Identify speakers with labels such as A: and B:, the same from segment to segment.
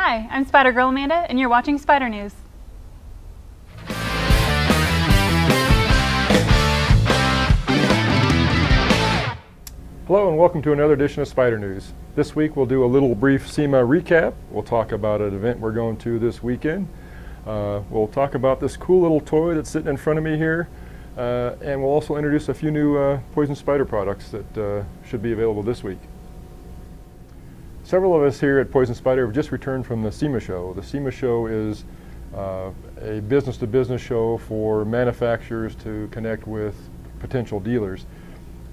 A: Hi, I'm Spyder Girl Amanda, and you're watching Spyder News.
B: Hello and welcome to another edition of Spyder News. This week we'll do a little brief SEMA recap. We'll talk about an event we're going to this weekend. We'll talk about this cool little toy that's sitting in front of me here. And we'll also introduce a few new Poison Spyder products that should be available this week. Several of us here at Poison Spyder have just returned from the SEMA Show. The SEMA Show is a business-to-business show for manufacturers to connect with potential dealers.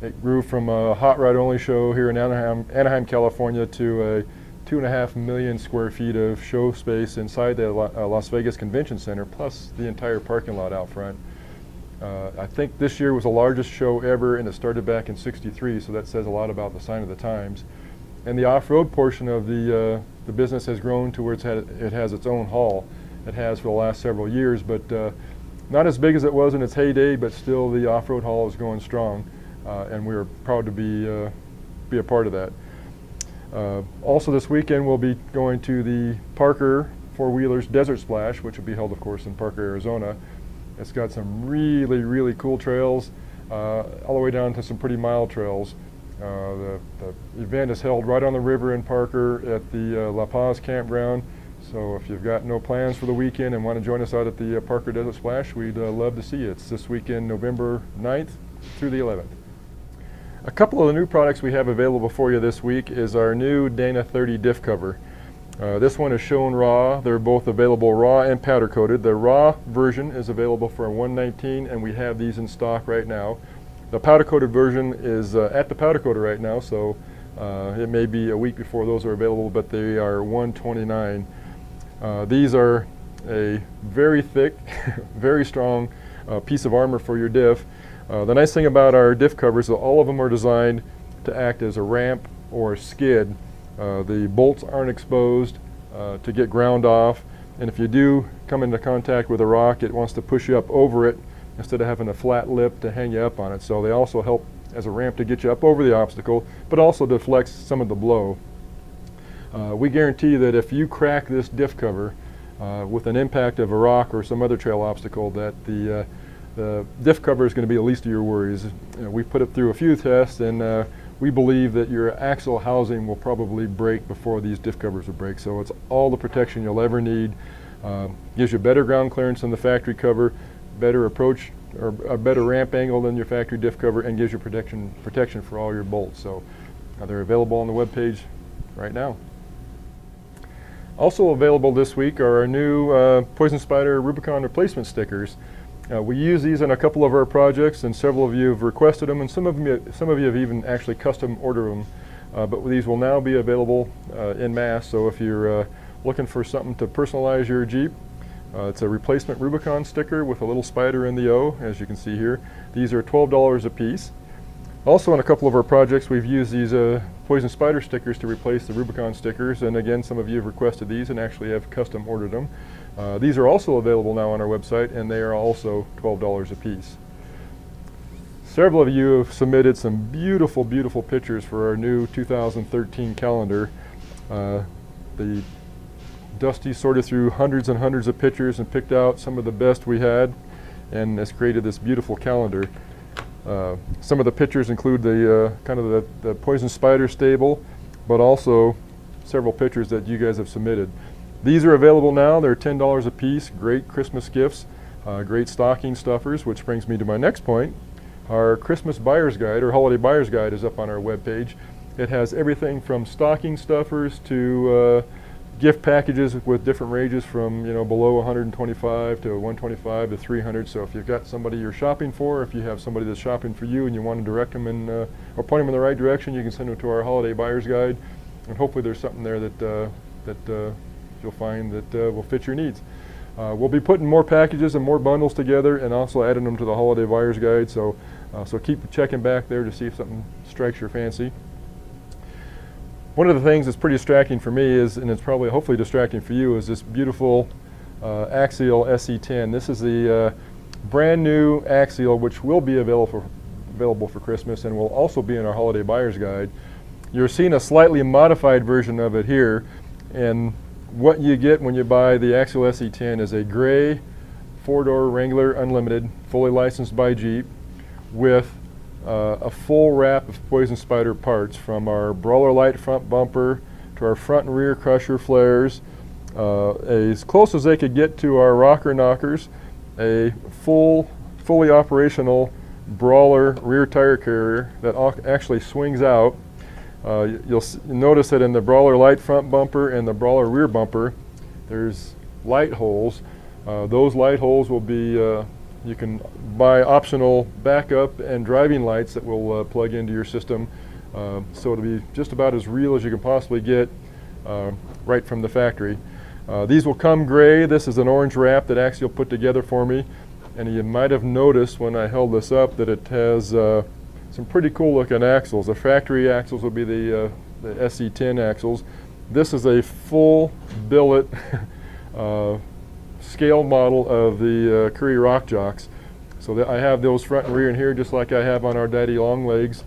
B: It grew from a hot rod only show here in Anaheim, California to a 2.5 million square feet of show space inside the Las Vegas Convention Center, plus the entire parking lot out front. I think this year was the largest show ever, and it started back in '63, so that says a lot about the sign of the times. And the off-road portion of the business has grown to where it has its own hall. It has for the last several years, but not as big as it was in its heyday, but still the off-road hall is going strong. And we're proud to be a part of that. Also this weekend we'll be going to the Parker Four-Wheelers Desert Splash, which will be held of course in Parker, Arizona. It's got some really cool trails, all the way down to some pretty mild trails. The event is held right on the river in Parker at the La Paz campground. So if you've got no plans for the weekend and want to join us out at the Parker Desert Splash, we'd love to see you. It's this weekend, November 9th through the 11th. A couple of the new products we have available for you this week is our new Dana 30 diff cover. This one is shown raw. They're both available raw and powder coated. The raw version is available for $119, and we have these in stock right now. The powder coated version is at the powder coater right now, so it may be a week before those are available, but they are $129. These are a very thick, very strong piece of armor for your diff. The nice thing about our diff covers is that all of them are designed to act as a ramp or a skid. The bolts aren't exposed to get ground off, and if you do come into contact with a rock, it wants to push you up over it instead of having a flat lip to hang you up on it. So they also help as a ramp to get you up over the obstacle, but also deflects some of the blow. We guarantee that if you crack this diff cover with an impact of a rock or some other trail obstacle, that the diff cover is going to be the least of your worries. We put it through a few tests, and we believe that your axle housing will probably break before these diff covers will break. So it's all the protection you'll ever need. Gives you better ground clearance than the factory cover, better approach or a better ramp angle than your factory diff cover, and gives you protection for all your bolts. So they're available on the web page right now. Also available this week are our new Poison Spyder Rubicon replacement stickers. We use these in a couple of our projects, and several of you have requested them, and some of you have even actually custom ordered them. But these will now be available en masse, so if you're looking for something to personalize your Jeep, it's a replacement Rubicon sticker with a little spider in the O, as you can see here. These are $12 a piece. Also on a couple of our projects we've used these Poison Spyder stickers to replace the Rubicon stickers, and again some of you have requested these and actually have custom ordered them. These are also available now on our website, and they are also $12 a piece. Several of you have submitted some beautiful pictures for our new 2013 calendar. The Dusty sorted through hundreds and hundreds of pictures and picked out some of the best we had, and has created this beautiful calendar. Some of the pictures include the kind of the Poison Spyder stable, but also several pictures that you guys have submitted. These are available now. They're $10 a piece. Great Christmas gifts, great stocking stuffers, which brings me to my next point. Our Christmas Buyer's Guide, or Holiday Buyer's Guide, is up on our webpage. It has everything from stocking stuffers to gift packages with different ranges from below 125 to 125 to 300. So if you've got somebody you're shopping for, if you have somebody that's shopping for you and you want to direct them in or point them in the right direction, you can send them to our Holiday Buyer's Guide, and hopefully there's something there that you'll find that will fit your needs. We'll be putting more packages and more bundles together, and also adding them to the Holiday Buyer's Guide. So keep checking back there to see if something strikes your fancy. One of the things that's pretty distracting for me is, and it's probably hopefully distracting for you, is this beautiful Axial SE10. This is the brand new Axial, which will be available for Christmas, and will also be in our Holiday Buyer's Guide. You're seeing a slightly modified version of it here, and what you get when you buy the Axial SE10 is a gray 4-door Wrangler Unlimited, fully licensed by Jeep, with a full wrap of Poison Spyder parts, from our brawler light front bumper to our front and rear crusher flares, as close as they could get to our rocker knockers, a fully operational brawler rear tire carrier that actually swings out. You'll notice that in the brawler light front bumper and the brawler rear bumper, there's light holes. Those light holes will be, you can buy optional backup and driving lights that will plug into your system. So it'll be just about as real as you can possibly get right from the factory. These will come gray. This is an orange wrap that Axial put together for me. And you might have noticed when I held this up that it has some pretty cool looking axles. The factory axles will be the SE10 axles. This is a full billet scale model of the Curry Rock Jocks. So I have those front and rear in here just like I have on our Daddy Long Legs.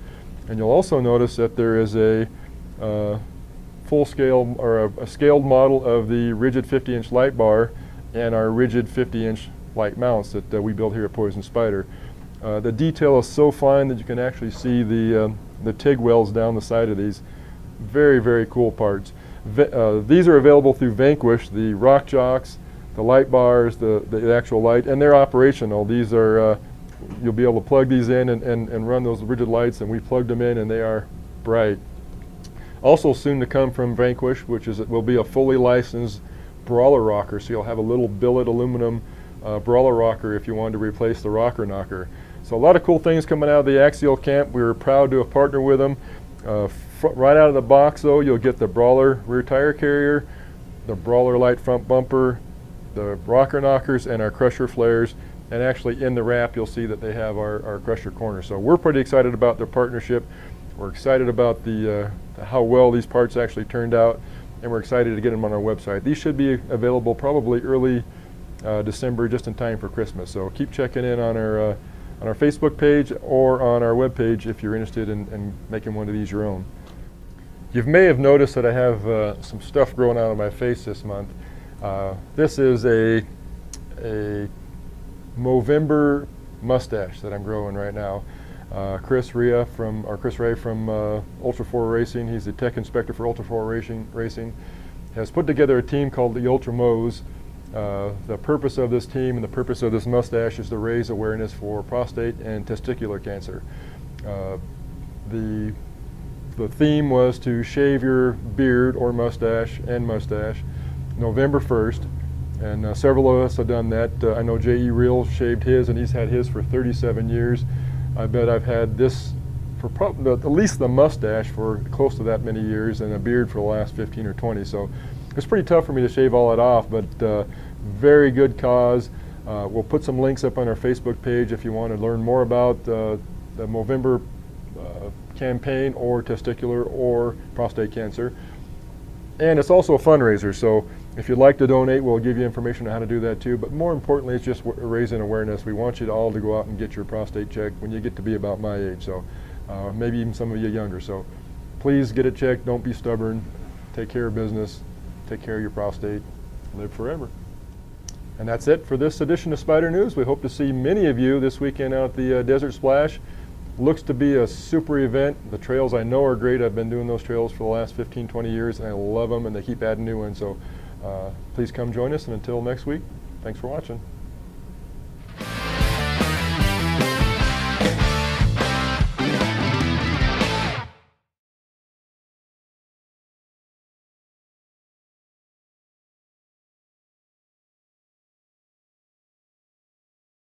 B: And you'll also notice that there is a full scale, or a scaled model of the rigid 50-inch light bar and our rigid 50-inch light mounts that we build here at Poison Spyder. The detail is so fine that you can actually see the TIG wells down the side of these. Very, very cool parts. These are available through Vanquish, the Rock Jocks, the light bars, the actual light, and they're operational. These are, you'll be able to plug these in and run those rigid lights, and we plugged them in and they are bright. Also soon to come from Vanquish, which will be a fully licensed brawler rocker, so you'll have a little billet aluminum brawler rocker if you wanted to replace the rocker knocker. So a lot of cool things coming out of the Axial camp. We were proud to have partnered with them. Right out of the box though, you'll get the brawler rear tire carrier, the brawler light front bumper, the rocker knockers, and our crusher flares. And actually in the wrap you'll see that they have our crusher corner. So we're pretty excited about their partnership. We're excited about how well these parts actually turned out, and we're excited to get them on our website. These should be available probably early December, just in time for Christmas. So keep checking in on our Facebook page or on our webpage if you're interested in making one of these your own. You may have noticed that I have some stuff growing out of my face this month. This is a Movember mustache that I'm growing right now. Chris Ray from Ultra 4 Racing, he's the tech inspector for Ultra 4 Racing, has put together a team called the Ultra Mows. The purpose of this team and the purpose of this mustache is to raise awareness for prostate and testicular cancer. The theme was to shave your beard or mustache November 1st, and several of us have done that. I know J.E. Reel shaved his, and he's had his for 37 years. I bet I've had this for at least the mustache for close to that many years, and a beard for the last 15 or 20. So it's pretty tough for me to shave all that off, but very good cause. We'll put some links up on our Facebook page if you want to learn more about the Movember campaign or testicular or prostate cancer. And it's also a fundraiser, so if you'd like to donate, we'll give you information on how to do that too. But more importantly, it's just raising awareness. We want you all to go out and get your prostate checked when you get to be about my age, so maybe even some of you younger. So please get it checked. Don't be stubborn. Take care of business. Take care of your prostate. Live forever. And that's it for this edition of Spyder News. We hope to see many of you this weekend out at the Desert Splash. Looks to be a super event. The trails I know are great. I've been doing those trails for the last 15, 20 years, and I love them, and they keep adding new ones. So please come join us, and until next week, thanks for watching.